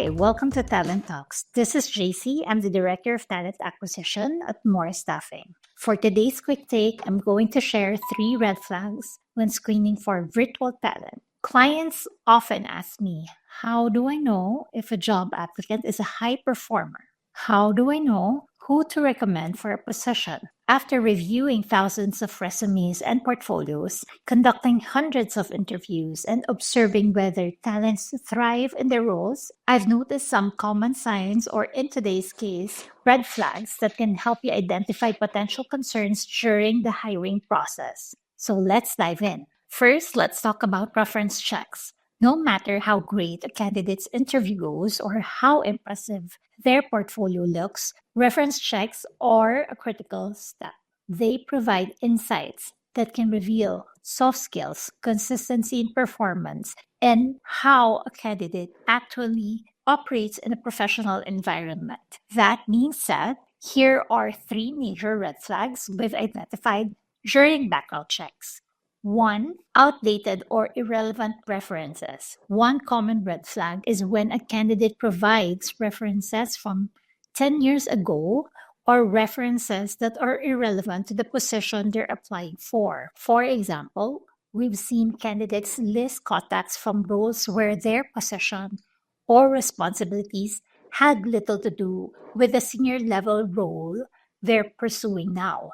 Hi, welcome to Talent Talks. This is JC. I'm the Director of Talent Acquisition at More Staffing. For today's quick take, I'm going to share 3 red flags when screening for virtual talent. Clients often ask me, how do I know if a job applicant is a high performer? How do I know who to recommend for a position? After reviewing thousands of resumes and portfolios, conducting hundreds of interviews, and observing whether talents thrive in their roles, I've noticed some common signs, or in today's case, red flags that can help you identify potential concerns during the hiring process. So let's dive in. First, let's talk about reference checks. No matter how great a candidate's interview goes or how impressive their portfolio looks, reference checks are a critical step. They provide insights that can reveal soft skills, consistency in performance, and how a candidate actually operates in a professional environment. That being said, here are 3 major red flags we've identified during background checks. 1. Outdated or irrelevant references. One common red flag is when a candidate provides references from 10 years ago or references that are irrelevant to the position they're applying for. For example, we've seen candidates list contacts from roles where their position or responsibilities had little to do with the senior level role they're pursuing now.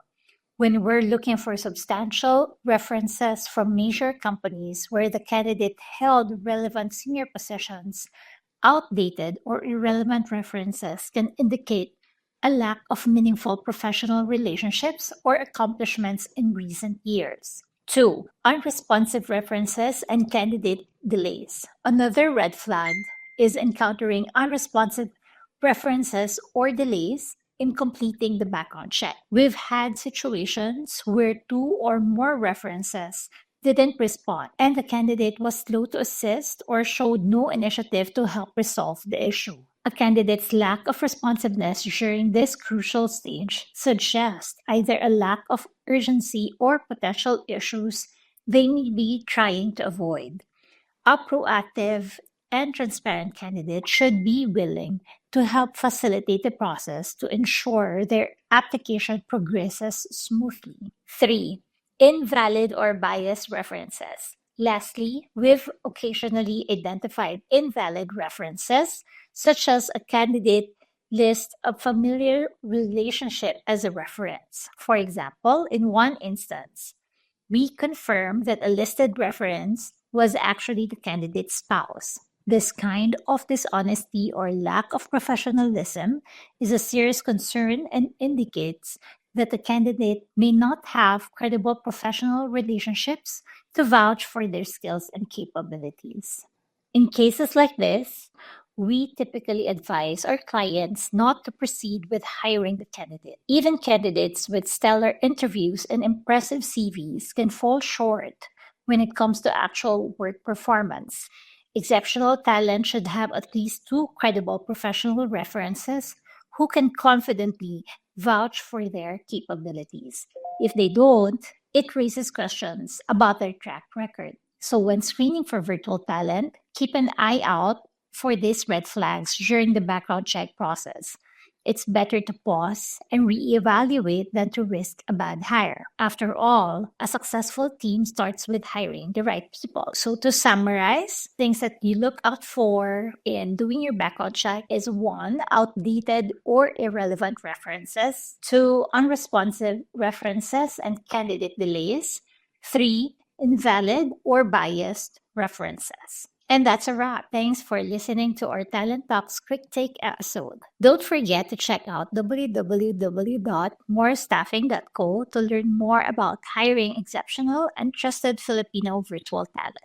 When we're looking for substantial references from major companies where the candidate held relevant senior positions, outdated or irrelevant references can indicate a lack of meaningful professional relationships or accomplishments in recent years. 2. Unresponsive references and candidate delays. Another red flag is encountering unresponsive references or delays in completing the background check. We've had situations where 2 or more references didn't respond and the candidate was slow to assist or showed no initiative to help resolve the issue. A candidate's lack of responsiveness during this crucial stage suggests either a lack of urgency or potential issues they may be trying to avoid. A proactive and transparent candidate should be willing to help facilitate the process to ensure their application progresses smoothly. 3. Invalid or biased references. Lastly, we've occasionally identified invalid references, such as a candidate lists a familiar relationship as a reference. For example, in one instance, we confirmed that a listed reference was actually the candidate's spouse. This kind of dishonesty or lack of professionalism is a serious concern and indicates that the candidate may not have credible professional relationships to vouch for their skills and capabilities. In cases like this, we typically advise our clients not to proceed with hiring the candidate. Even candidates with stellar interviews and impressive CVs can fall short when it comes to actual work performance. Exceptional talent should have at least 2 credible professional references who can confidently vouch for their capabilities. If they don't, it raises questions about their track record. So when screening for virtual talent, keep an eye out for these red flags during the background check process. It's better to pause and reevaluate than to risk a bad hire. After all, a successful team starts with hiring the right people. So to summarize, things that you look out for in doing your background check is 1, outdated or irrelevant references, 2, unresponsive references and candidate delays, 3, invalid or biased references. And that's a wrap. Thanks for listening to our Talent Talks Quick Take episode. Don't forget to check out www.morestaffing.co to learn more about hiring exceptional and trusted Filipino virtual talent.